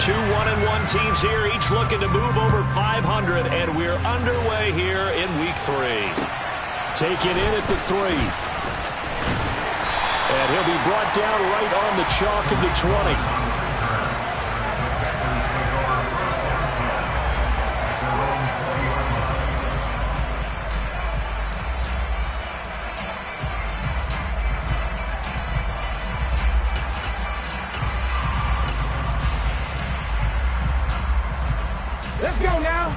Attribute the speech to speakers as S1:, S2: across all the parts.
S1: Two 1-1 teams here, each looking to move over 500, and we're underway here in Week 3.
S2: Taken in at the 3. And he'll be brought down right on the chalk of the 20.
S3: Let's go now.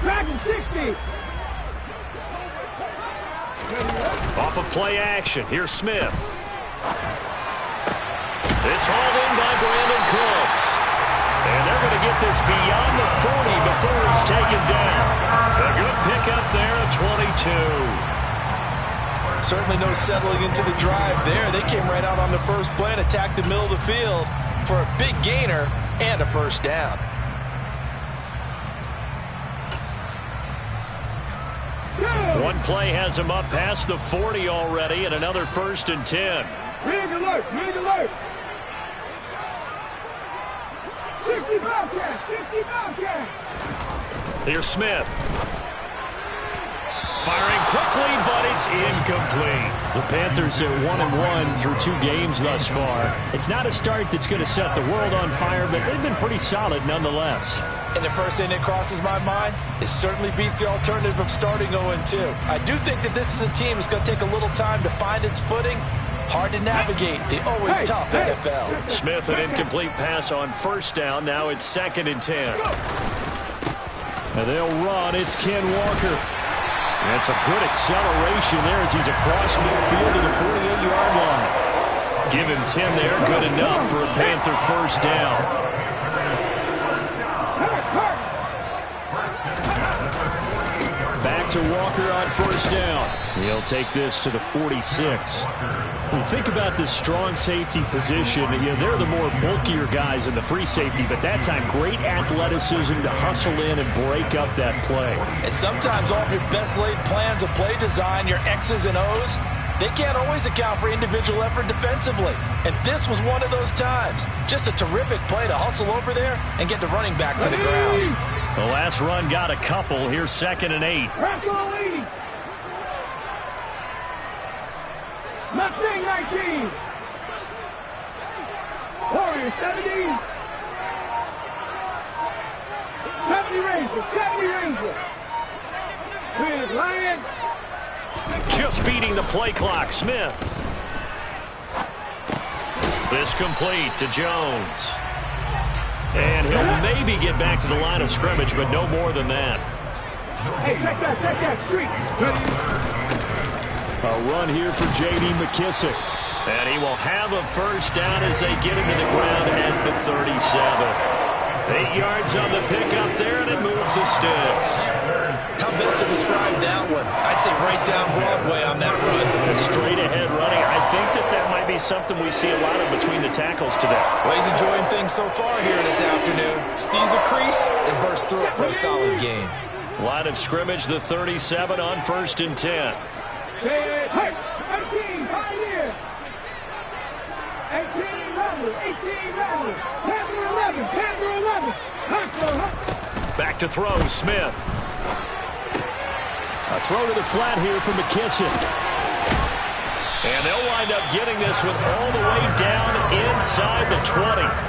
S3: Dragon 60.
S1: Off of play action. Here's Smith. It's hauled in by Brandon Cooks. And they're going to get this beyond the 40 before it's taken down. A good pickup there at 22.
S4: Certainly no settling into the drive there. They came right out on the first play and attacked the middle of the field for a big gainer and a first down.
S1: One play has him up past the 40 already, and another 1st and 10.
S3: Rig alert, rig alert. 60 Bobcats, 60 Bobcats.
S1: Here's Smith. Firing quickly, but it's incomplete.
S2: The Panthers are 1-1 through 2 games thus far. It's not a start that's going to set the world on fire, but they've been pretty solid nonetheless.
S4: And the first thing that crosses my mind, it certainly beats the alternative of starting 0-2. I do think that this is a team that's going to take a little time to find its footing. Hard to navigate the always tough NFL.
S1: Smith, an incomplete pass on 1st down. Now it's 2nd and 10.
S2: And they'll run. It's Ken Walker. That's a good acceleration there as he's across midfield to the 48-yard line.
S1: Give him 10 there. Good enough for a Panther 1st down.
S2: Back to Walker on 1st down. He'll take this to the 46. When you think about this strong safety position, they're the more bulkier guys in the free safety, but that time great athleticism to hustle in and break up that play.
S4: And sometimes all of your best laid plans of play design, your X's and O's, they can't always account for individual effort defensively. And this was one of those times. Just a terrific play to hustle over there and get the running back to the ground.
S1: The last run got a couple. Here's 2nd and 8.
S3: Mustang 19. Warrior 70. 70 Ranger, 70 Ranger. With Lion.
S1: Just beating the play clock. Smith. This complete to Jones. And he'll maybe get back to the line of scrimmage, but no more than that.
S3: Hey, check that street.
S2: A run here for J.D. McKissick.
S1: And he will have a 1st down as they get him to the ground at the 37. 8 yards on the pickup there, and it moves the sticks.
S4: How best to describe that one? I'd say right down Broadway on that run.
S1: Straight ahead running. I think that might be something we see a lot of between the tackles today.
S4: Well, he's enjoying things so far here this afternoon. Sees a crease and bursts through it for a solid gain.
S1: Line of scrimmage, the 37 on 1st and 10.
S3: Hey, 18, Pioneer. 18, Rebel, 18, Rebel. Panther 11, Panther 11.
S1: Back to throw, Smith.
S2: A throw to the flat here for McKissick.
S1: And they'll wind up getting this with all the way down inside the 20.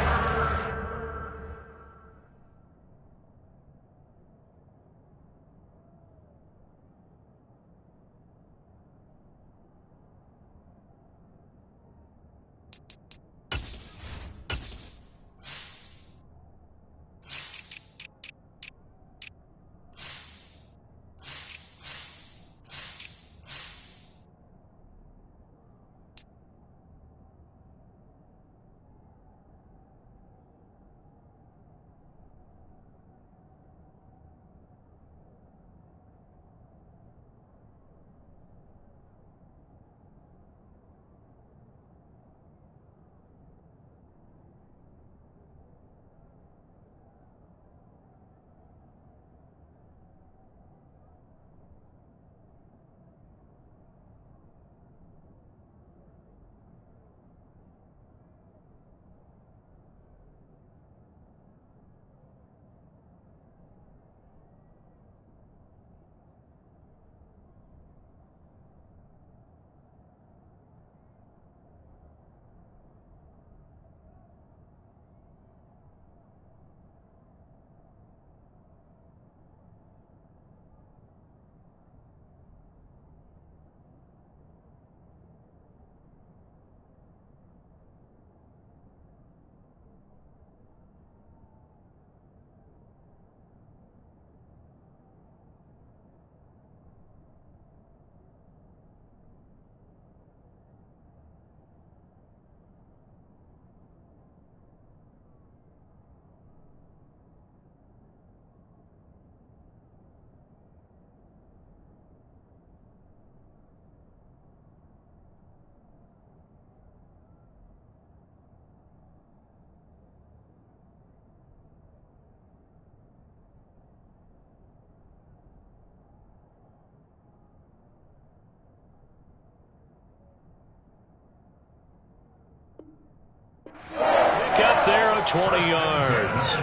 S1: 20 yards.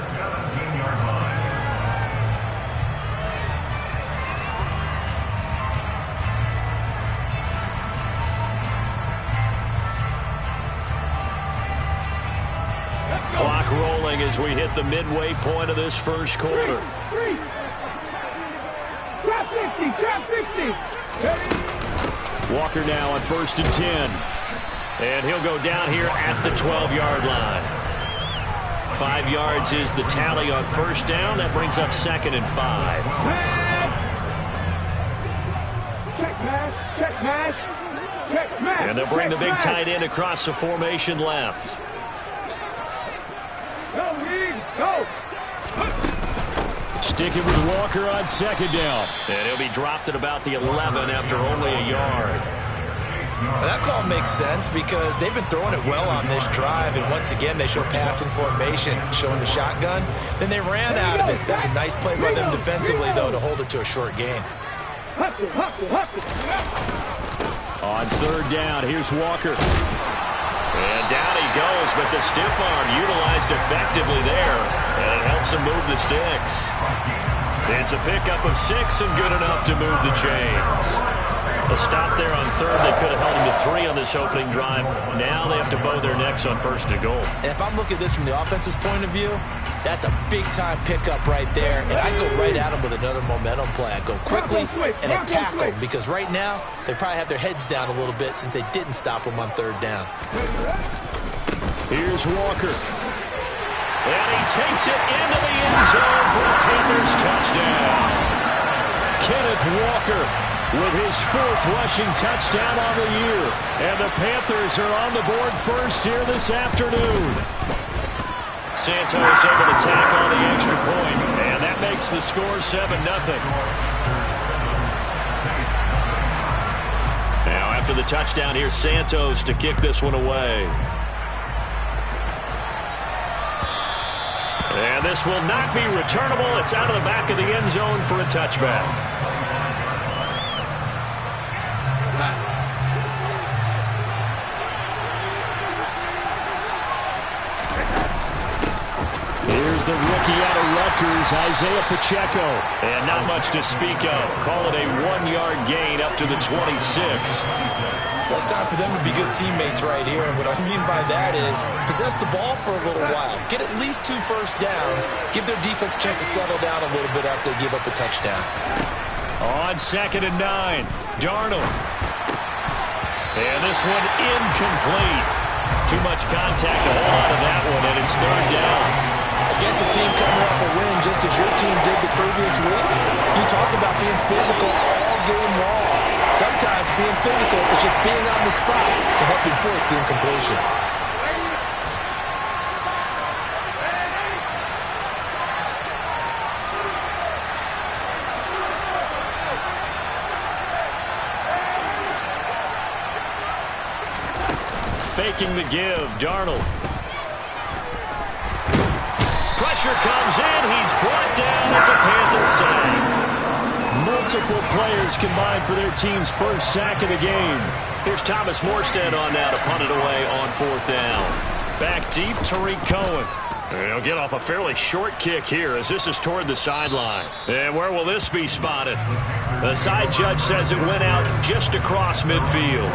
S1: Clock rolling as we hit the midway point of this first quarter.
S3: Trap 60, trap 60.
S1: Walker now on 1st and 10. And he'll go down here at the 12-yard line. 5 yards is the tally on 1st down. That brings up 2nd and 5.
S3: Check pass, check pass, check pass.
S1: And they'll bring the big tight end across the formation left.
S3: Go, Reed, go.
S2: Sticking with Walker on 2nd down.
S1: And he'll be dropped at about the 11 after only a yard.
S4: Well, that call makes sense because they've been throwing it well on this drive, and once again they show passing formation, showing the shotgun. Then they ran out of it. That's a nice play by them defensively, though, to hold it to a short gain.
S3: Hustle, hustle, hustle.
S2: On 3rd down, here's Walker.
S1: And down he goes, but the stiff arm utilized effectively there, and it helps him move the sticks. It's a pickup of 6 and good enough to move the chains. A stop there on 3rd. They could have held him to 3 on this opening drive. Now they have to bow their necks on 1st and goal.
S4: And if I'm looking at this from the offense's point of view, that's a big-time pickup right there. And I go right at him with another momentum play. I go quickly and I tackle him because right now they probably have their heads down a little bit since they didn't stop him on 3rd down.
S2: Here's Walker.
S1: And he takes it into the end zone for a Panthers touchdown.
S2: Kenneth Walker with his 4th rushing touchdown on the year. And the Panthers are on the board first here this afternoon.
S1: Santos able to tack on the extra point, and that makes the score 7-0. Now after the touchdown, here's Santos to kick this one away. And this will not be returnable. It's out of the back of the end zone for a touchback.
S2: Here's the rookie out of Rutgers, Isaiah Pacheco.
S1: And not much to speak of. Call it a 1-yard gain up to the 26.
S4: Well, it's time for them to be good teammates right here. And what I mean by that is possess the ball for a little while. Get at least 2 first downs. Give their defense a chance to settle down a little bit after they give up a touchdown.
S1: On 2nd and 9, Darnold. And this one incomplete. Too much contact to hold out of that one, and it's 3rd down.
S4: Against a team coming off a win just as your team did the previous week, you talk about being physical all game long. Sometimes being physical is just being on the spot to help you force the incompletion.
S1: Faking the give, Darnold. Pressure comes in. He's brought down. It's a Panther sack.
S2: Multiple players combined for their team's 1st sack of the game.
S1: Here's Thomas Morstead on now to punt it away on 4th down. Back deep, Tariq Cohen. And he'll get off a fairly short kick here as this is toward the sideline. And where will this be spotted? The side judge says it went out just across midfield.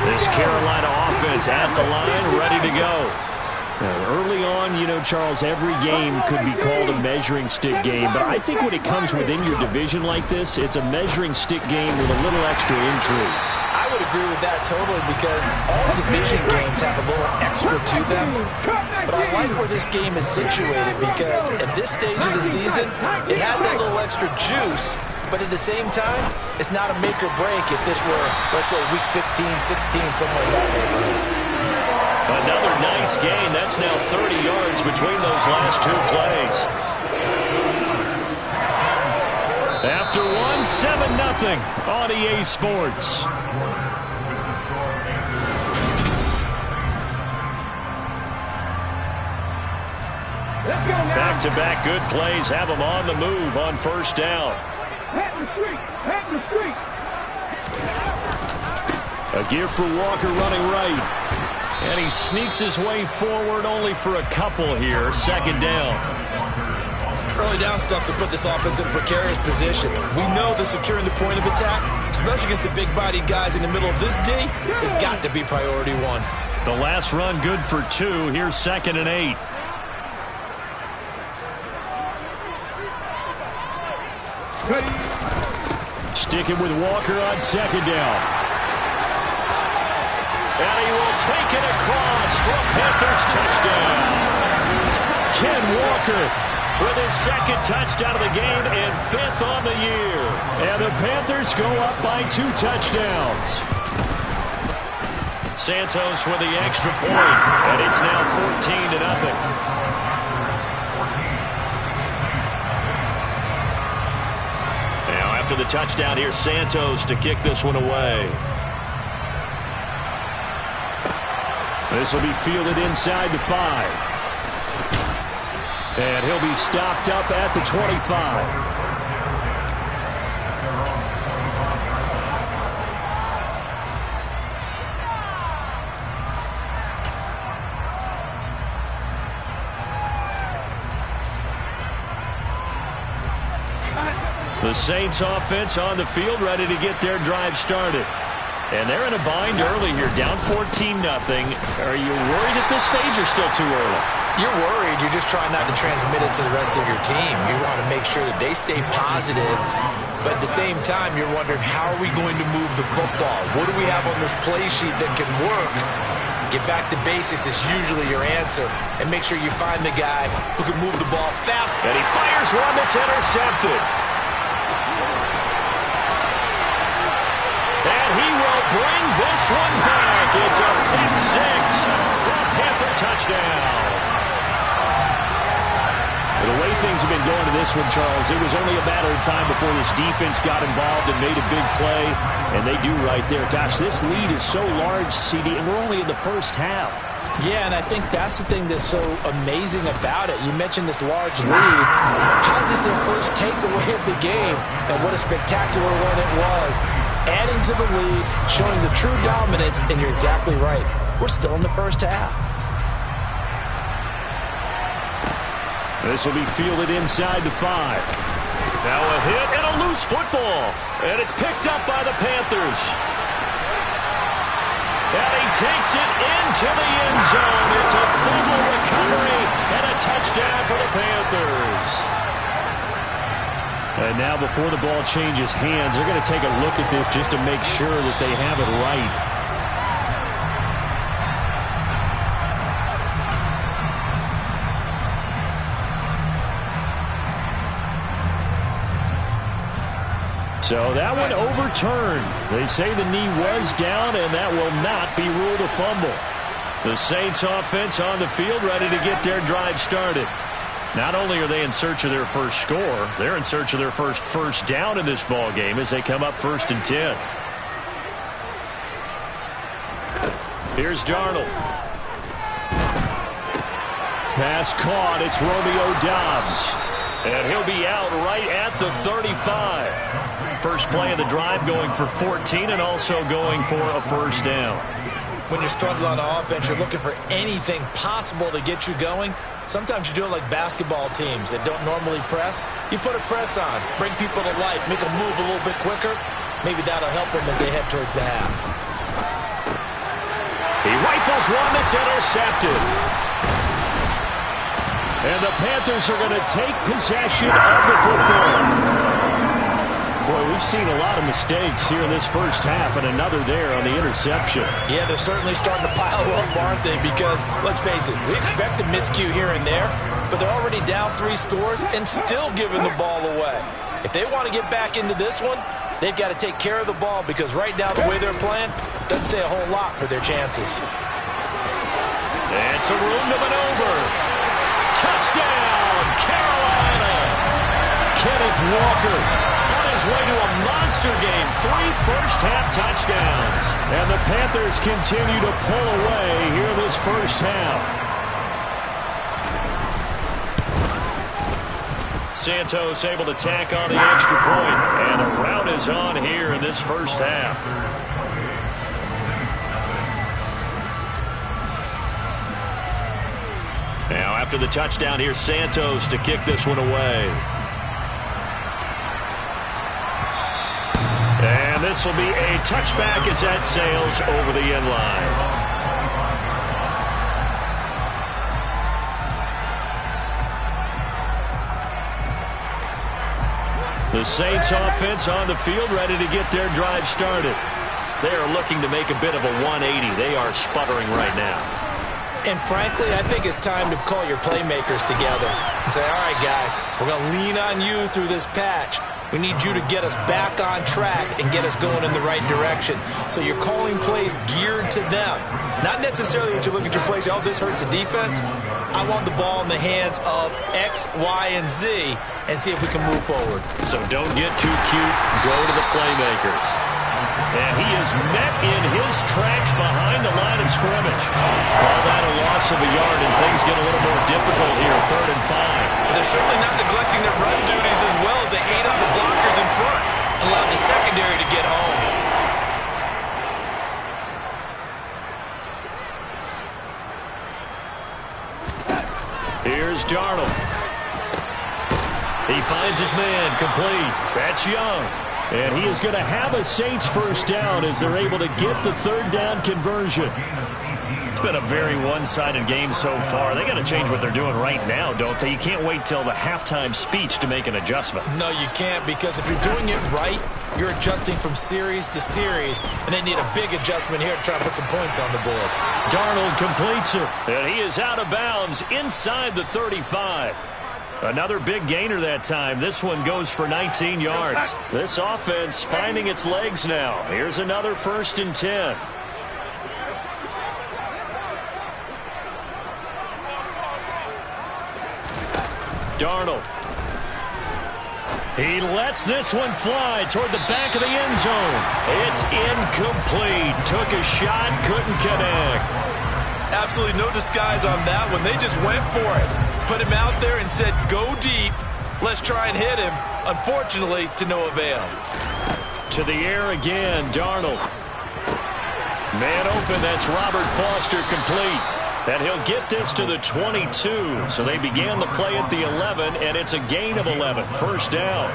S1: This Carolina offense at the line, ready to go.
S2: Early on, you know, Charles, every game could be called a measuring stick game. But I think when it comes within your division like this, it's a measuring stick game with a little extra intrigue.
S4: I would agree with that totally because all division games have a little extra to them. But I like where this game is situated because at this stage of the season, it has that little extra juice. But at the same time, it's not a make or break if this were, let's say, week 15, 16, somewhere in that neighborhood.
S1: Another nice gain. That's now 30 yards between those last 2 plays. After one, 7-0 on EA Sports. Back-to-back good plays have them on the move on 1st down.
S3: Pat the street, pat the street.
S2: A give for Walker running right. And he sneaks his way forward only for a couple here. Second down.
S4: Early down stuff's to put this offense in a precarious position. We know that securing the point of attack, especially against the big-bodied guys in the middle of this D, has got to be priority one.
S2: The last run good for 2. Here's 2nd and 8. Sticking with Walker on 2nd down.
S1: And he will take it across for a Panthers touchdown.
S2: Ken Walker
S1: with his 2nd touchdown of the game and 5th on the year.
S2: And the Panthers go up by 2 touchdowns.
S1: Santos with the extra point, and it's now 14-0. Now after the touchdown, here's Santos to kick this one away.
S2: This will be fielded inside the 5. And he'll be stopped up at the 25. The Saints offense on the field, ready to get their drive started. And they're in a bind early here, down 14-0. Are you worried at this stage or still too early?
S4: You're worried. You're just trying not to transmit it to the rest of your team. You want to make sure that they stay positive. But at the same time, you're wondering, how are we going to move the football? What do we have on this play sheet that can work? Get back to basics is usually your answer. And make sure you find the guy who can move the ball fast.
S1: And he fires one that's intercepted. And he will bring this one back. It's a pick 6 for a Panther touchdown.
S2: The way things have been going to this one, Charles, it was only a matter of time before this defense got involved and made a big play, and they do right there. Gosh, this lead is so large, CD, and we're only in the first half.
S4: Yeah, and I think that's the thing that's so amazing about it. You mentioned this large lead. How's this their first takeaway of the game? And what a spectacular one it was. Adding to the lead, showing the true dominance, and you're exactly right. We're still in the first half.
S2: This will be fielded inside the 5.
S1: Now a hit and a loose football. And it's picked up by the Panthers. And he takes it into the end zone. It's a fumble recovery and a touchdown for the Panthers.
S2: And now before the ball changes hands, they're going to take a look at this just to make sure that they have it right. So that one overturned. They say the knee was down, and that will not be ruled a fumble. The Saints offense on the field, ready to get their drive started. Not only are they in search of their first score, they're in search of their first down in this ball game as they come up 1st and 10. Here's Darnold. Pass caught. It's Romeo Doubs. And he'll be out right at the 35. First play of the drive, going for 14 and also going for a first down.
S4: When you're struggling on offense, you're looking for anything possible to get you going. Sometimes you do it like basketball teams that don't normally press. You put a press on, bring people to life, make them move a little bit quicker. Maybe that'll help them as they head towards the half.
S1: He rifles one that's intercepted.
S2: And the Panthers are going to take possession of the football. Boy, we've seen a lot of mistakes here in this first half, and another there on the interception.
S4: Yeah, they're certainly starting to pile up, aren't they? Because, let's face it, we expect a miscue here and there, but they're already down 3 scores and still giving the ball away. If they want to get back into this one, they've got to take care of the ball, because right now the way they're playing doesn't say a whole lot for their chances.
S1: And some room to maneuver. Touchdown, Carolina!
S2: Kenneth Walker
S1: on his way to a monster game. 3 first-half touchdowns.
S2: And the Panthers continue to pull away here in this first half.
S1: Santos able to tack on the extra point. And a rout is on here in this first half. after the touchdown. Here's Santos to kick this one away. And this will be a touchback as that sails over the end line. The Saints offense on the field, ready to get their drive started. They are looking to make a bit of a 180. They are sputtering right now.
S4: And frankly, I think it's time to call your playmakers together and say, all right, guys, we're going to lean on you through this patch. We need you to get us back on track and get us going in the right direction. So you're calling plays geared to them. Not necessarily when you look at your plays, oh, this hurts the defense. I want the ball in the hands of X, Y, and Z and see if we can move forward.
S1: So don't get too cute. Go to the playmakers. And he is met in his tracks behind the line of scrimmage. Call that a loss of a yard, and things get a little more difficult here, 3rd and 5.
S4: But they're certainly not neglecting their run duties as well as they ate up the blockers in front and allowed the secondary to get home.
S1: Here's Darnold. He finds his man, complete. That's Young.
S2: And he is going to have a Saints first down as they're able to get the 3rd down conversion.
S1: It's been a very one-sided game so far. They got to change what they're doing right now, don't they? You can't wait till the halftime speech to make an adjustment.
S4: No, you can't, because if you're doing it right, you're adjusting from series to series, and they need a big adjustment here to try to put some points on the board.
S2: Darnold completes it.
S1: And he is out of bounds inside the 35. Another big gainer that time. This one goes for 19 yards. This offense finding its legs now. Here's another 1st and 10. Darnold. He lets this one fly toward the back of the end zone. It's incomplete. Took a shot, couldn't connect.
S4: Absolutely no disguise on that one. They just went for it. Put him out there and said, go deep. Let's try and hit him. Unfortunately, to no avail.
S1: To the air again, Darnold. Man open, that's Robert Foster, complete. And he'll get this to the 22. So they began the play at the 11, and it's a gain of 11. 1st down.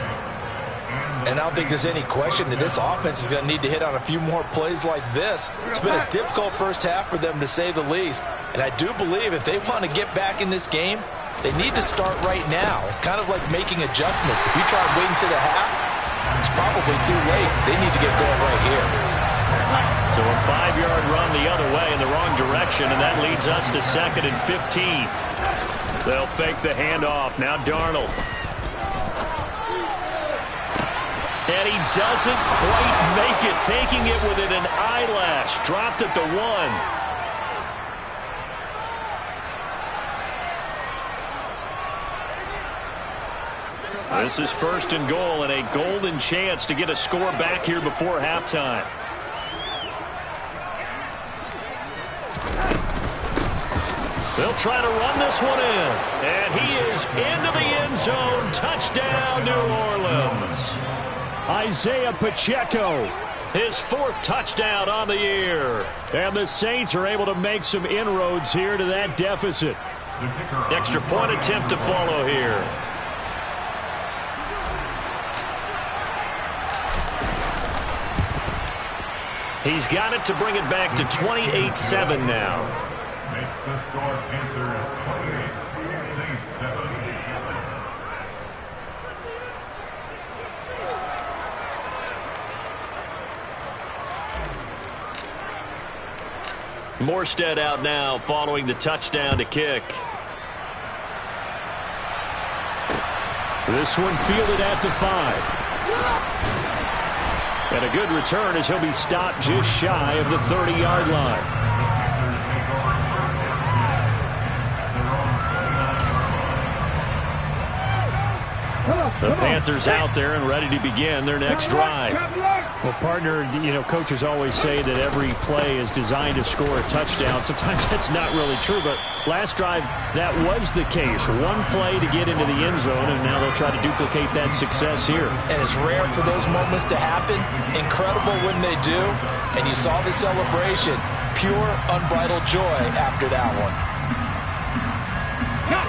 S4: And I don't think there's any question that this offense is going to need to hit on a few more plays like this. It's been a difficult first half for them, to say the least. And I do believe if they want to get back in this game, they need to start right now. It's kind of like making adjustments. If you try waiting to the half, it's probably too late. They need to get going right here.
S1: So a 5-yard run the other way in the wrong direction, and that leads us to 2nd and 15. They'll fake the handoff. Now Darnold. And he doesn't quite make it, taking it within an eyelash. Dropped at the 1. This is 1st and goal, and a golden chance to get a score back here before halftime. They'll try to run this one in. And he is into the end zone. Touchdown, New Orleans.
S2: Isaiah Pacheco.
S1: His 4th touchdown on the year.
S2: And the Saints are able to make some inroads here to that deficit.
S1: Extra point attempt to follow here. He's got it to bring it back to 28-7 now.
S5: Makes the score Panthers 28, Saints 7.
S1: Morstead out now following the touchdown to kick.
S2: This one fielded at the 5. And a good return as he'll be stopped just shy of the 30-yard line. The Panthers out there and ready to begin their next drive.
S3: Well,
S2: partner, coaches always say that every play is designed to score a touchdown. Sometimes that's not really true, but last drive, that was the case. One play to get into the end zone, and now they'll try to duplicate that success here.
S4: And it's rare for those moments to happen. Incredible when they do. And you saw the celebration. Pure, unbridled joy after that one.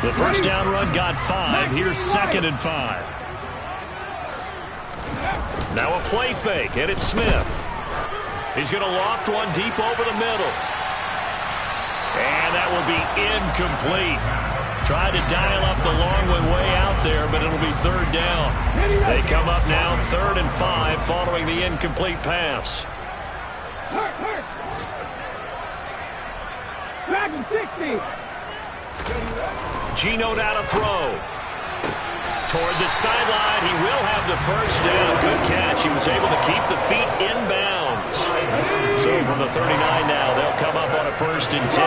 S2: The first down run got 5. Here's 2nd and 5. Now a play fake, and it's Smith. He's going to loft one deep over the middle. And that will be incomplete. Tried to dial up the long way out there, but it'll be 3rd down. They come up now 3rd and 5 following the incomplete pass.
S3: Dragon 60.
S1: Gino down to throw. Toward the sideline, he will have the first down. Good catch. He was able to keep the feet inbounds. So from the 39 now, they'll come up on a 1st and 10.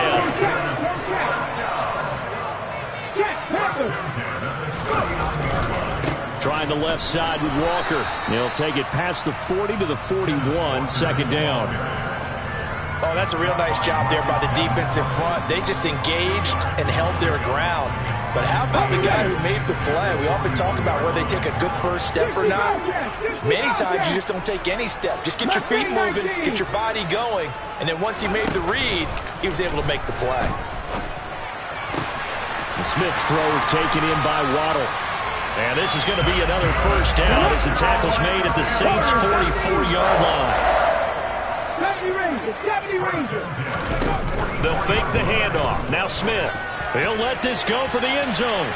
S2: Trying the left side with Walker. He'll take it past the 40 to the 41, 2nd down.
S4: Oh, that's a real nice job there by the defensive front. They just engaged and held their ground. But how about the guy who made the play? We often talk about whether they take a good first step or not. Many times you just don't take any step. Just get your feet moving, get your body going, and then once he made the read, he was able to make the play.
S2: The Smith's throw is taken in by Waddle.
S1: And this is going to be another 1st down as the tackle's made at the Saints' 44-yard line.
S3: 70 Rangers.
S1: They'll fake the handoff. Now Smith. He'll let this go for the end zone.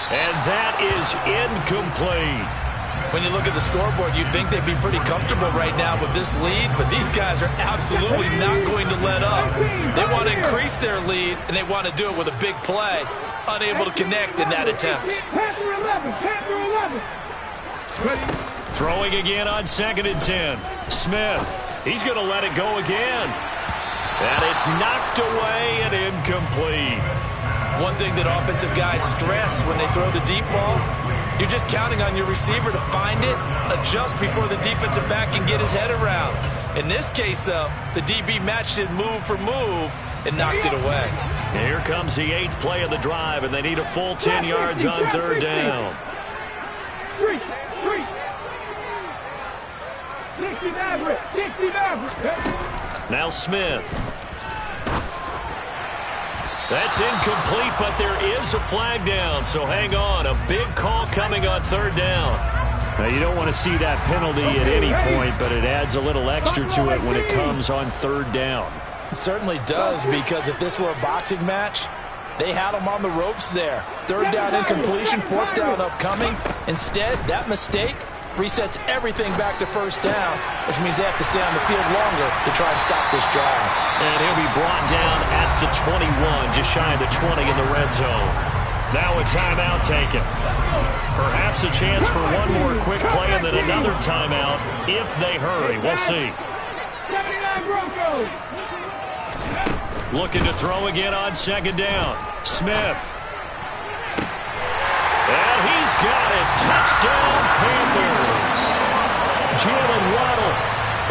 S1: And that is incomplete.
S4: When you look at the scoreboard, you'd think they'd be pretty comfortable right now with this lead, but these guys are absolutely not going to let up. They want to increase their lead, and they want to do it with a big play. Unable to connect in that attempt.
S3: Panther 11.
S1: Throwing again on 2nd and 10. Smith. He's going to let it go again. And it's knocked away and incomplete.
S4: One thing that offensive guys stress when they throw the deep ball, you're just counting on your receiver to find it, adjust before the defensive back can get his head around. In this case, though, the DB matched it move for move and knocked it away.
S1: Here comes the 8th play of the drive, and they need a full 10 yards on 3rd down.
S3: 60 Maverick.
S1: Now Smith. That's incomplete, but there is a flag down, so hang on. A big call coming on 3rd down.
S2: Now, you don't want to see that penalty at any point, but it adds a little extra to it when it comes on 3rd down.
S4: It certainly does, because if this were a boxing match, they had him on the ropes there. 3rd down incompletion, 4th down upcoming. Instead, that mistake resets everything back to 1st down, which means they have to stay on the field longer to try and stop this drive.
S1: And he'll be brought down at the 21, just shy of the 20 in the red zone. Now a timeout taken. Perhaps a chance for one more quick play and then another timeout if they hurry. We'll see.
S3: 79 Broncos.
S1: Looking to throw again on 2nd down. Smith. And he's got it. Touchdown, Panthers. Jalen Waddle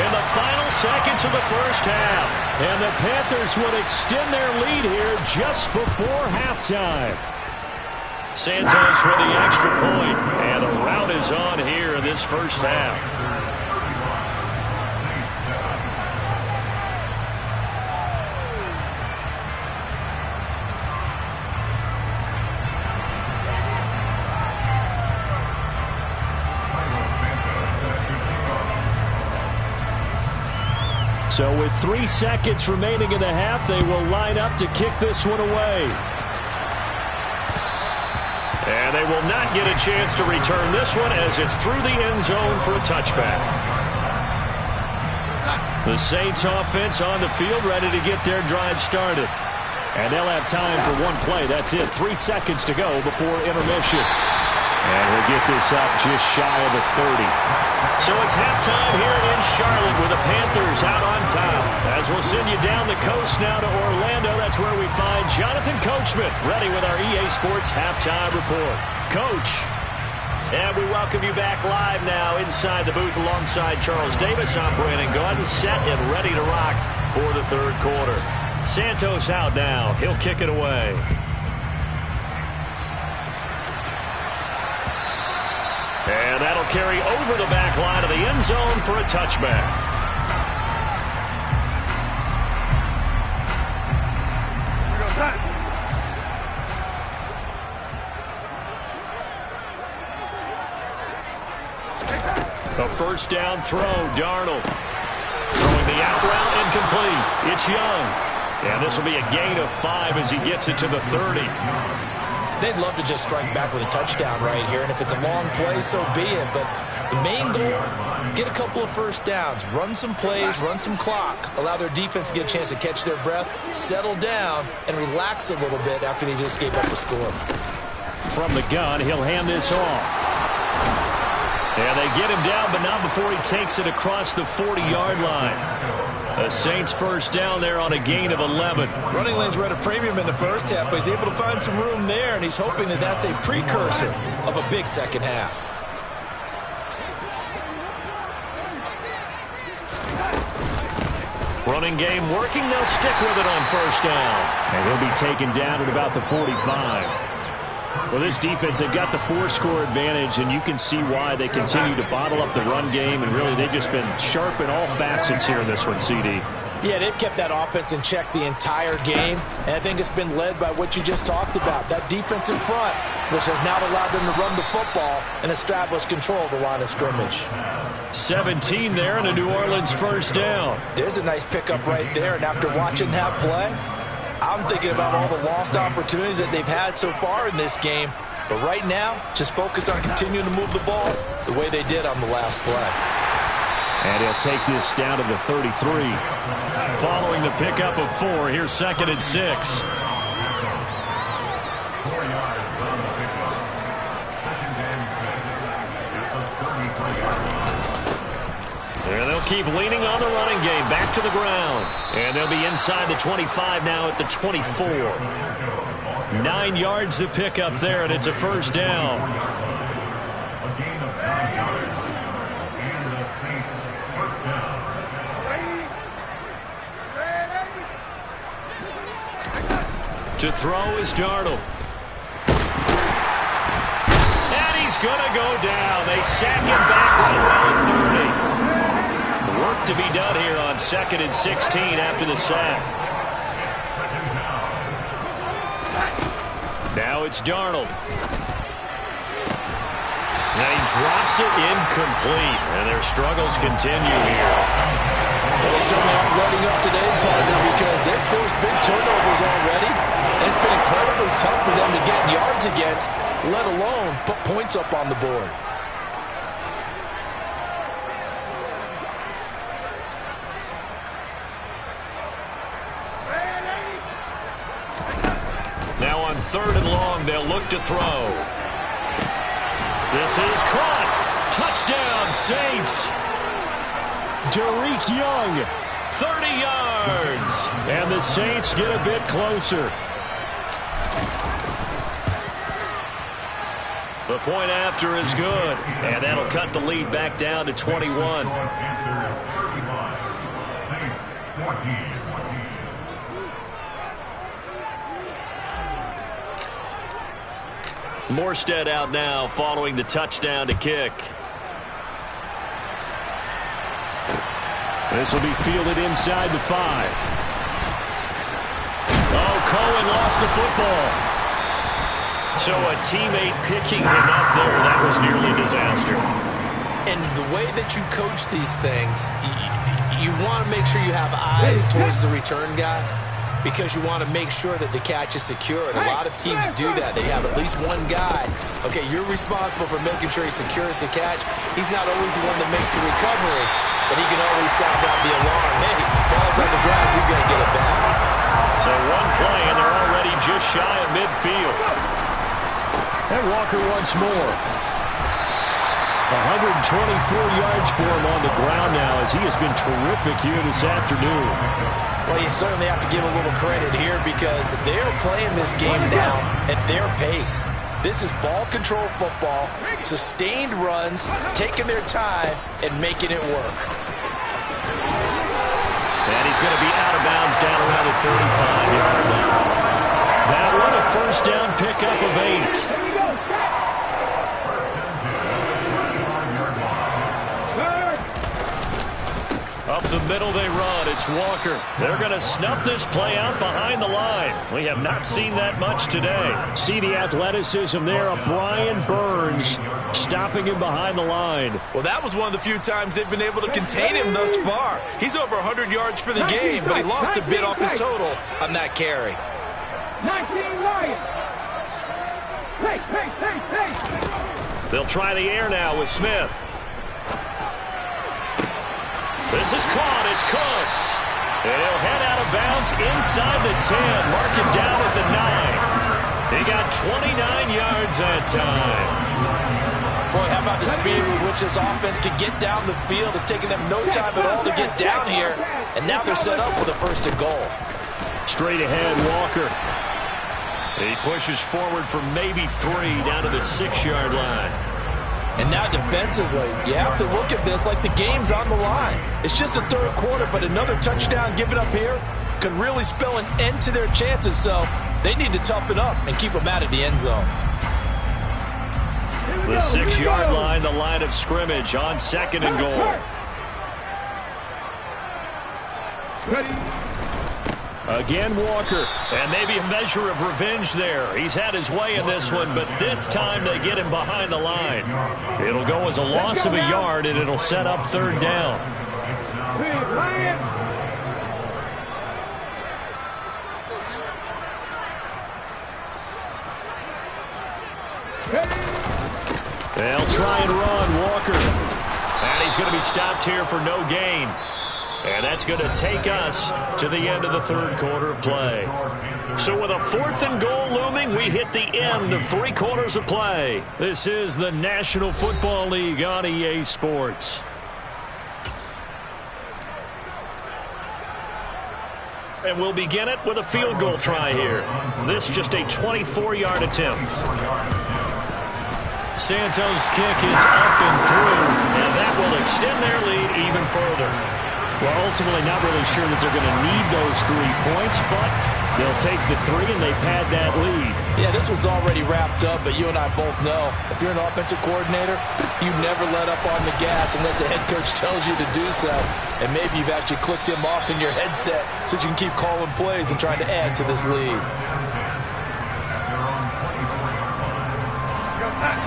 S1: in the final seconds of the 1st half. And the Panthers would extend their lead here just before halftime. Santos with the extra point. And the rout is on here in this 1st half.
S2: So with 3 seconds remaining in the half, they will line up to kick this one away.
S1: And they will not get a chance to return this one as it's through the end zone for a touchback. The Saints offense on the field ready to get their drive started. And they'll have time for one play. That's it. 3 seconds to go before intermission.
S2: And we'll get this up just shy of the 30.
S1: So it's halftime here in Charlotte with the Panthers out on top. As we'll send you down the coast now to Orlando, that's where we find Jonathan Coachman ready with our EA Sports Halftime Report. Coach. And we welcome you back live now inside the booth alongside Charles Davis. I'm Brandon Gaudin, set and ready to rock for the 3rd quarter. Santos out now. He'll kick it away. And that'll carry over the back line of the end zone for a touchback.
S2: A first down throw, Darnold. Throwing the out route, incomplete. It's Young. And this will be a gain of 5 as he gets it to the 30.
S4: They'd love to just strike back with a touchdown right here, and if it's a long play, so be it. But the main goal, get a couple of first downs, run some plays, run some clock, allow their defense to get a chance to catch their breath, settle down, and relax a little bit after they just gave up a score.
S2: From the gun, he'll hand this off. And they get him down, but not before he takes it across the 40-yard line. The Saints first down there on a gain of 11.
S4: Running lanes were at a premium in the first half, but he's able to find some room there, and he's hoping that that's a precursor of a big second half.
S2: Running game working. They'll stick with it on first down. And he'll be taken down at about the 45. Well, this defense, they've got the 4-score advantage, and you can see why they continue to bottle up the run game, and really they've just been sharp in all facets here in this one, CD.
S4: Yeah, they've kept that offense in check the entire game, and I think it's been led by what you just talked about, that defensive front, which has now allowed them to run the football and establish control of the line of scrimmage.
S2: 17 there and a New Orleans first down.
S4: There's a nice pickup right there, and after watching that play, I'm thinking about all the lost opportunities that they've had so far in this game. But right now, just focus on continuing to move the ball the way they did on the last play.
S2: And he'll take this down to the 33. Following the pickup of 4, here's 2nd and 6.
S5: 4 yards on the pickup. 2nd and 6.
S2: And they'll keep leaning on the running game. Back to the ground. And they'll be inside the 25 now at the 24. 9 yards to pick up there, and it's a first down.
S5: A gain of 5 yards. And the Saints first down.
S2: To throw is Darnold. And he's going to go down. They sack him back right around 30. Work to be done here on 2nd and 16 after the sack. Now it's Darnold. And he drops it incomplete. And their struggles continue here.
S4: Well, they certainly aren't letting up today, partner, because they've forced big turnovers already. And it's been incredibly tough for them to get yards against, let alone put points up on the board.
S2: Now on 3rd and long, they'll look to throw. This is caught. Touchdown, Saints. Derek Young, 30 yards. And the Saints get a bit closer. The point after is good. And that'll cut the lead back down to 21.
S5: Panthers 31. Saints 14.
S2: Morstead out now following the touchdown to kick. This will be fielded inside the 5. Oh, Cohen lost the football. So a teammate picking him up there. That was nearly a disaster.
S4: And the way that you coach these things, you want to make sure you have eyes towards the return guy, because you want to make sure that the catch is secure. And a lot of teams do that. They have at least one guy. Okay, you're responsible for making sure he secures the catch. He's not always the one that makes the recovery, but he can always sound out the alarm. Hey, ball's on the ground, we got to get it back.
S2: So one play, and they're already just shy of midfield. And Walker once more. 124 yards for him on the ground now, as he has been terrific here this afternoon.
S4: Well, you certainly have to give a little credit here, because they're playing this game now at their pace. This is ball control football, sustained runs, taking their time, and making it work.
S2: And he's going to be out of bounds down around the 35-yard line. That one a first down pickup of 8. Up the middle they run. It's Walker. They're going to snuff this play out behind the line. We have not seen that much today. See the athleticism there of Brian Burns stopping him behind the line.
S4: Well, that was one of the few times they've been able to contain him thus far. He's over 100 yards for the game, but he lost a bit off his total on that carry.
S3: 19 Lions. Hey.
S2: They'll try the air now with Smith. This is caught. It's Cooks. And he'll head out of bounds inside the 10. Mark him down at the 9. He got 29 yards that time.
S4: Boy, how about the speed with which this offense can get down the field? It's taken them no time at all to get down here. And now they're set up with a 1st and goal.
S2: Straight ahead, Walker. He pushes forward for maybe 3 down to the 6-yard line.
S4: And now defensively, you have to look at this like the game's on the line. It's just the 3rd quarter, but another touchdown given up here could really spell an end to their chances. So they need to toughen up and keep them out of the end zone.
S2: The 6-yard line, the line of scrimmage on 2nd and goal. Again, Walker. And maybe a measure of revenge there. He's had his way in this one, but this time they get him behind the line. It'll go as a loss of a yard, and it'll set up 3rd down. They'll try and run, Walker. And he's going to be stopped here for no gain. And that's going to take us to the end of the 3rd quarter of play. So with a 4th and goal looming, we hit the end of 3 quarters of play. This is the National Football League on EA Sports. And we'll begin it with a field goal try here. This just a 24-yard attempt. Santos' kick is up and through, and that will extend their lead even further. Well, ultimately not really sure that they're going to need those 3 points, but they'll take the 3 and they pad that lead.
S4: Yeah, this one's already wrapped up, but you and I both know if you're an offensive coordinator, you never let up on the gas unless the head coach tells you to do so. And maybe you've actually clicked him off in your headset so you can keep calling plays and trying to add to this lead.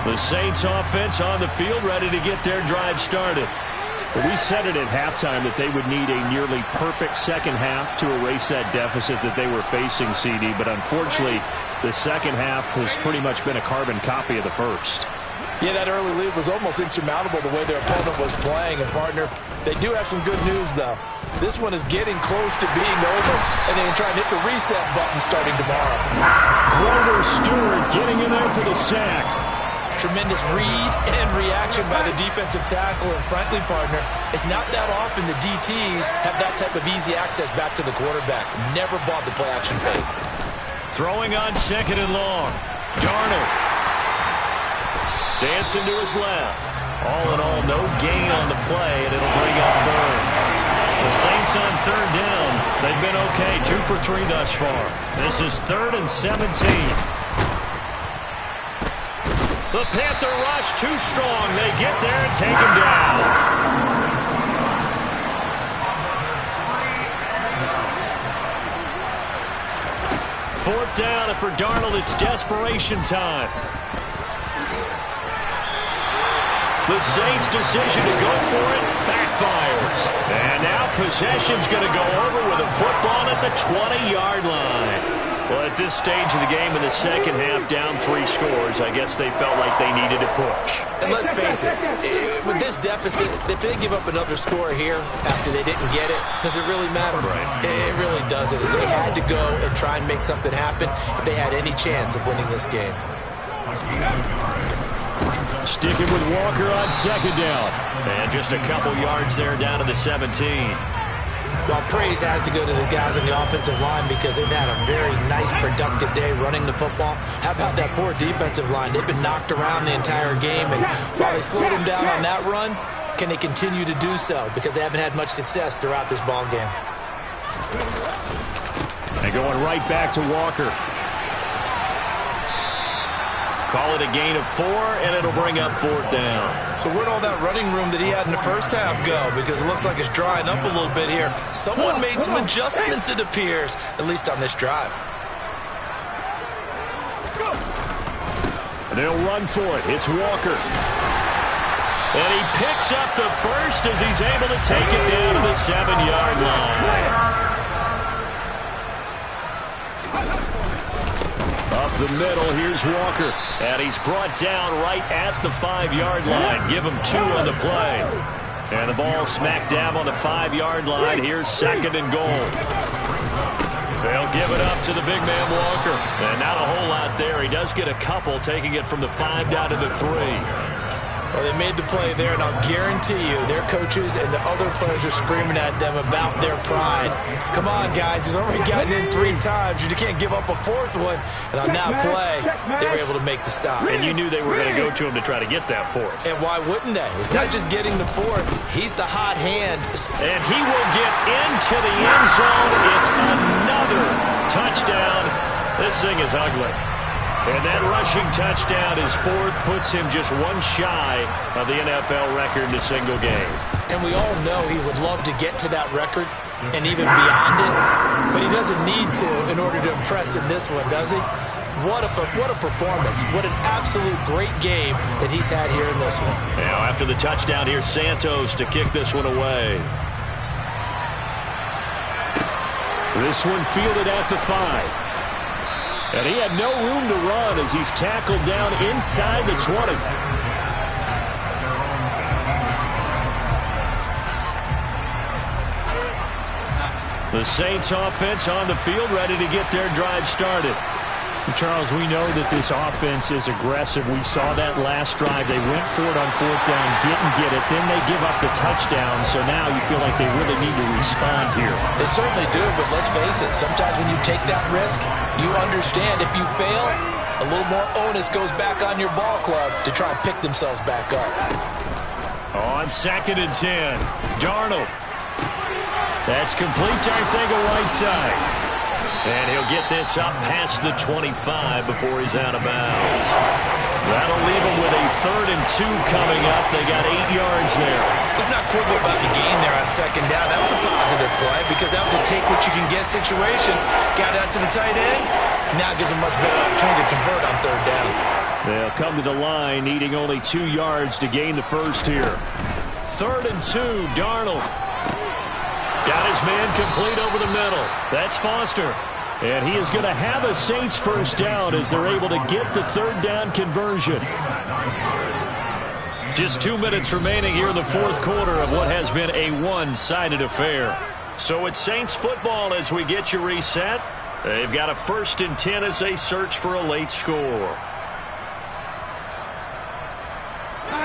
S2: The Saints offense on the field ready to get their drive started. Well, we said it at halftime that they would need a nearly perfect second half to erase that deficit that they were facing, CD. But unfortunately, the second half has pretty much been a carbon copy of the first.
S4: Yeah, that early lead was almost insurmountable the way their opponent was playing. And, partner, they do have some good news, though. This one is getting close to being over, and they can try and hit the reset button starting tomorrow.
S2: Grover Stewart getting in there for the sack.
S4: Tremendous read and reaction by the defensive tackle. And frankly, partner, it's not that often the DTs have that type of easy access back to the quarterback. Never bought the play-action fake.
S2: Throwing on 2nd and long. Darnold. Dancing to his left. All in all, no gain on the play, and it'll bring up 3rd. The Saints on 3rd down. They've been okay, 2 for 3 thus far. This is 3rd and 17. The Panther rush too strong. They get there and take him down. Fourth down, and for Darnold, it's desperation time. The Saints' decision to go for it backfires. And now possession's going to go over with a football at the 20-yard line. Well, at this stage of the game in the second half, down 3 scores, I guess they felt like they needed a push.
S4: And let's face it, with this deficit, if they give up another score here after they didn't get it, does it really matter?
S2: Right.
S4: It really doesn't. They had to go and try and make something happen if they had any chance of winning this game.
S2: Sticking with Walker on 2nd down. And just a couple yards there down to the 17.
S4: Well, praise has to go to the guys on the offensive line because they've had a very nice, productive day running the football. How about that poor defensive line? They've been knocked around the entire game, and while they slowed them down on that run, can they continue to do so? Because they haven't had much success throughout this ball game.
S2: And going right back to Walker.
S1: Call it a gain of 4, and it'll bring up 4th down.
S4: So where'd all that running room that he had in the first half go? Because it looks like it's drying up a little bit here. Someone made some adjustments, it appears, at least on this drive.
S2: They'll run for it. It's Walker.
S1: And he picks up the first as he's able to take it down to the 7-yard line. Up the middle, here's Walker. And he's brought down right at the 5-yard line. Give him 2 on the play. And the ball smack dab on the 5-yard line. Here's 2nd and goal. They'll give it up to the big man Walker. And not a whole lot there. He does get a couple, taking it from the 5 down to the 3.
S4: Well, they made the play there, and I'll guarantee you their coaches and the other players are screaming at them about their pride. Come on, guys. He's already gotten in 3 times. You can't give up a 4th one. And on that play, they were able to make the stop.
S1: And you knew they were going to go to him to try to get that 4th.
S4: And why wouldn't they? It's not just getting the 4th. He's the hot hand.
S1: And he will get into the end zone. It's another touchdown. This thing is ugly. And that rushing touchdown is 4th, puts him just 1 shy of the NFL record in a single game.
S4: And we all know he would love to get to that record and even beyond it, but he doesn't need to in order to impress in this one, does he? What a performance. What an absolute great game that he's had here in this one.
S1: Now, after the touchdown, here's Santos to kick this one away.
S2: This one fielded at the 5. And he had no room to run as he's tackled down inside the 20.
S1: The Saints offense on the field, ready to get their drive started.
S2: Charles, we know that this offense is aggressive. We saw that last drive. They went for it on 4th down, didn't get it. Then they give up the touchdown. So now you feel like they really need to respond here.
S4: They certainly do, but let's face it. Sometimes when you take that risk, you understand if you fail, a little more onus goes back on your ball club to try and pick themselves back up.
S1: On 2nd and 10, Darnold. That's complete to Whiteside. And he'll get this up past the 25 before he's out of bounds. That'll leave him with a 3rd and 2 coming up. They got 8 yards there.
S4: Let's not quibble about the gain there on 2nd down. That was a positive play because that was a take-what-you-can-get situation. Got out to the tight end. Now gives him much better opportunity to convert on 3rd down.
S1: They'll come to the line, needing only 2 yards to gain the first here. 3rd and 2, Darnold. Got his man complete over the middle. That's Foster. And he is going to have a Saints first down as they're able to get the 3rd down conversion. Just 2 minutes remaining here in the 4th quarter of what has been a one-sided affair. So it's Saints football as we get you reset. They've got a 1st and 10 as they search for a late score.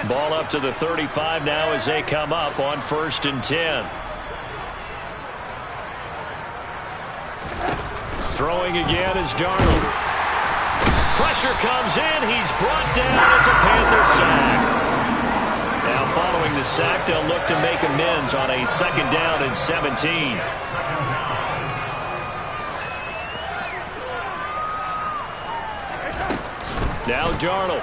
S1: Ball up to the 35 now as they come up on 1st and 10. Throwing again is Darnold. Pressure comes in. He's brought down. It's a Panther sack. Now following the sack, they'll look to make amends on a 2nd down and 17. Now Darnold.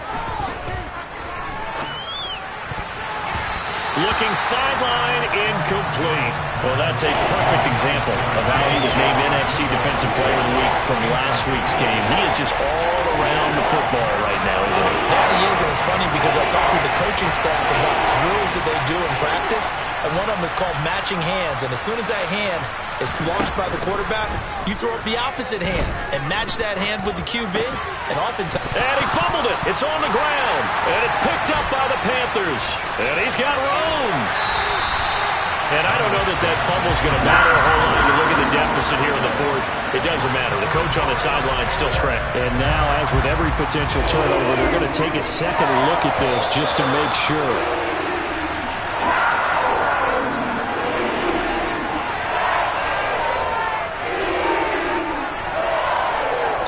S1: Looking sideline, incomplete. Well, that's a perfect example of how he was named NFC Defensive Player of the Week from last week's game. He is just all around the football right now, isn't he?
S4: That he is, and it's funny because I talked with the coaching staff about drills that they do in practice, and one of them is called matching hands. And as soon as that hand is launched by the quarterback, you throw up the opposite hand and match that hand with the QB, and oftentimes...
S1: And he fumbled it. It's on the ground, and it's picked up by the Panthers. And he's got room. And I don't know that that fumble's going to matter a whole lot. You look at the deficit here in the 4th. It doesn't matter. The coach on the sideline still scrambling.
S2: And now, as with every potential turnover, they're going to take a second look at this just to make sure.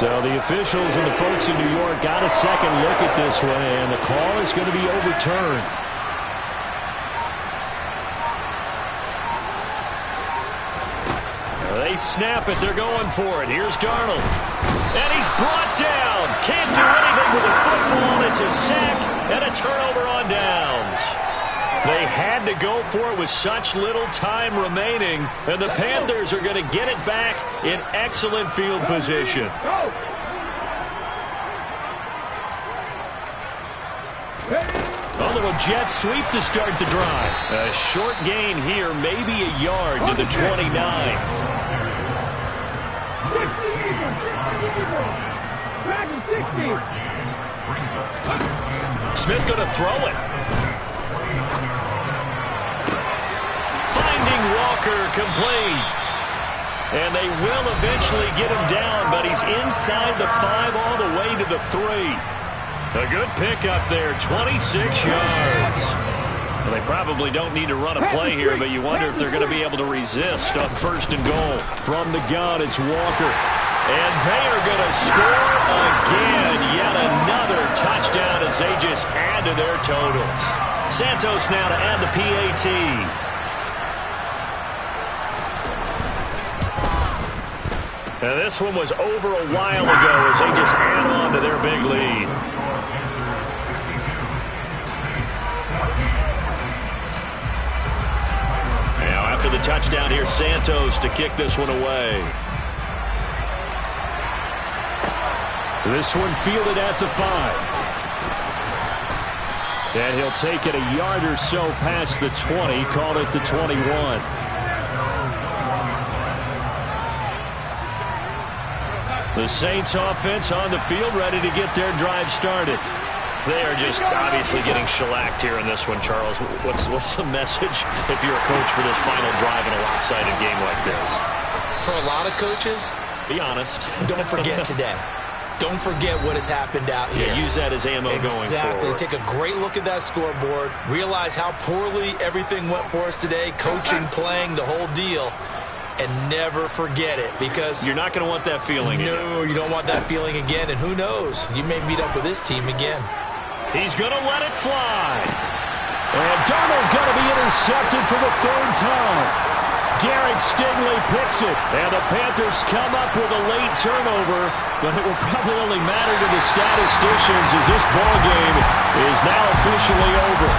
S2: So the officials and the folks in New York got a second look at this one, and the call is going to be overturned. They snap it. They're going for it. Here's Darnold. And he's brought down. Can't do anything with a football. It's a sack and a turnover on downs. They had to go for it with such little time remaining, and the Panthers are going to get it back in excellent field position. A little jet sweep to start the drive. A short gain here, maybe a yard to the 29. Smith going to throw it. Finding Walker complete. And they will eventually get him down, but he's inside the 5 all the way to the 3. A good pickup there, 26 yards. Well, they probably don't need to run a play here, but you wonder if they're going to be able to resist on 1st and goal. From the gun, it's Walker. And they are going to score again. Yet another touchdown as they just add to their totals. Santos now to add the PAT. And this one was over a while ago as they just add on to their big lead. Now after the touchdown here, Santos to kick this one away. This one fielded at the 5. And he'll take it a yard or so past the 20, call it the 21. The Saints offense on the field, ready to get their drive started. They are just obviously getting shellacked here in this one, Charles. What's the message if you're a coach for this final drive in a lopsided game like this?
S4: For a lot of coaches,
S2: be honest.
S4: Don't forget today. Don't forget what has happened out here.
S2: Yeah, use that as ammo going forward.
S4: Exactly. Take a great look at that scoreboard. Realize how poorly everything went for us today. Coaching, playing, the whole deal. And never forget it, because
S2: you're not going to want that feeling again.
S4: No, you don't want that feeling again. And who knows? You may meet up with this team again.
S2: He's going to let it fly. And Darnold going to be intercepted for the 3rd time. Derek Stingley picks it, and the Panthers come up with a late turnover, but it will probably only matter to the statisticians as this ball game is now officially over.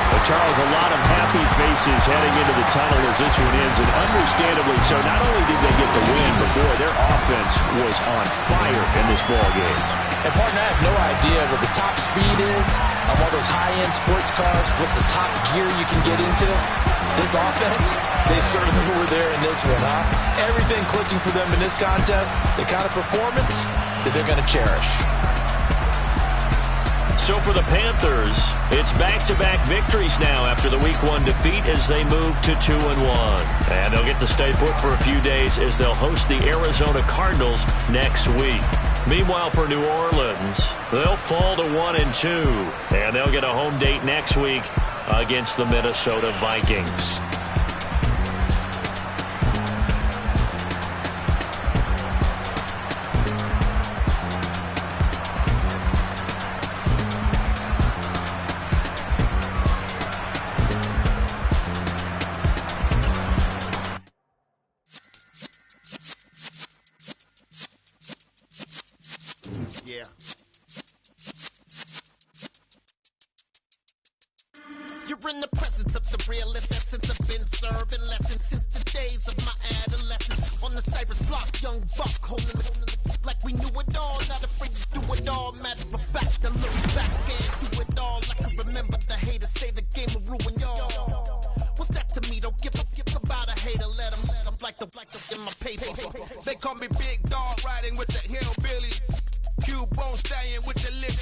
S2: Well, Charles, a lot of happy faces heading into the tunnel as this one ends, and understandably so. Not only did they get the win, but boy, their offense was on fire in this ball game.
S4: And partner, I have no idea what the top speed is on one of those high-end sports cars. What's the top gear you can get into? This offense, they certainly were there in this one, huh? Everything clicking for them in this contest, the kind of performance that they're going to cherish.
S2: So for the Panthers, it's back-to-back victories now after the Week 1 defeat as they move to 2-1. And they'll get to stay put for a few days as they'll host the Arizona Cardinals next week. Meanwhile, for New Orleans, they'll fall to 1-2, and they'll get a home date next week against the Minnesota Vikings.
S6: Yeah. You're in the presence of the realest essence. I've been serving lessons since the days of my adolescence. On the Cypress block, young buck holding it like we knew it all. Not afraid to do it all. Matter of fact, I look back and do it all. I can remember the haters say the game will ruin y'all. What's that to me? Don't give about a hater. Let them like the in my paper.
S7: They call me Big Dog, riding with the hillbilly. Q-Bone stallion with the lip.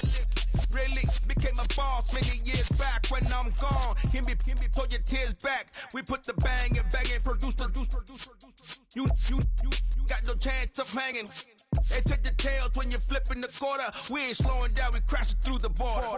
S7: Really became a boss many years back. When I'm gone, can be pull your tears back. We put the bang and produce. You got no chance of hanging. They take the tails when you're flipping the quarter. We ain't slowing down, we crashing through the border.